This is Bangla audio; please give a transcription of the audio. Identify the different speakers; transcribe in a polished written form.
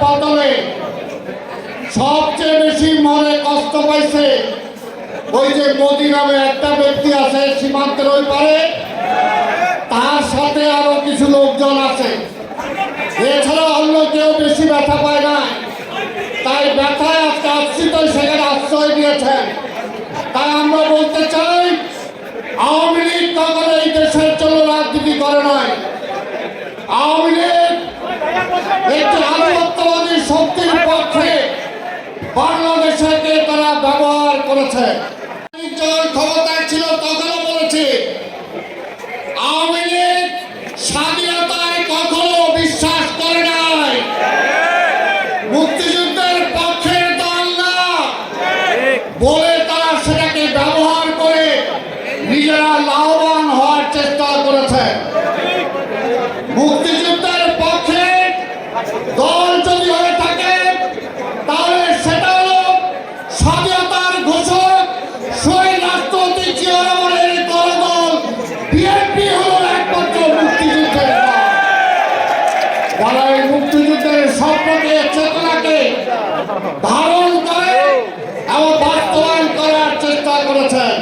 Speaker 1: পতনে সবচেয়ে বেশি মনে কষ্ট পাইছে ওই যে মোদি নামে একটা ব্যক্তি আছে সীমান্তের ওই পারে, তার সাথে আরো কিছু লোকজন আছে। এছাড়া অন্য কেউ বেশি ব্যথা পায় না, তাই ব্যথায় আজকে আশ্রিত সেখানে আশ্রয় দিয়েছেন। তাই আমরা বলতে চাই, আওয়ামী লীগ কখনো এই দেশের জন্য রাজনীতি করে নাই। আওয়ামী লীগ একটি আধিপত্যবাদী শক্তির পক্ষে বাংলাদেশকে তারা ব্যবহার করেছে। ক্ষমতায় ছিল তখনও বলেছি, আওয়ামী লীগ স্বাধীনতায় কখনো বিশ্বাস করে নাই, মুক্তিযুদ্ধের পক্ষের দল না বলে তারা সেটাকে ব্যবহার করে নিজেরা লাভবান হওয়ার চেষ্টা করেছে। মুক্তিযুদ্ধের পক্ষে দল যদি হয়ে থাকে তাহলে সেটা হলো স্বাধীনতার ঘোষক শহীদ রাষ্ট্রপতি জিয়া রহমানের দল বিএনপি হলো একমাত্র মুক্তিযুদ্ধের দল। যারা এই মুক্তিযুদ্ধের স্বপ্নকে চেতনাকে ধারণ করে এবং বাস্তবায়ন করার চেষ্টা করেছেন।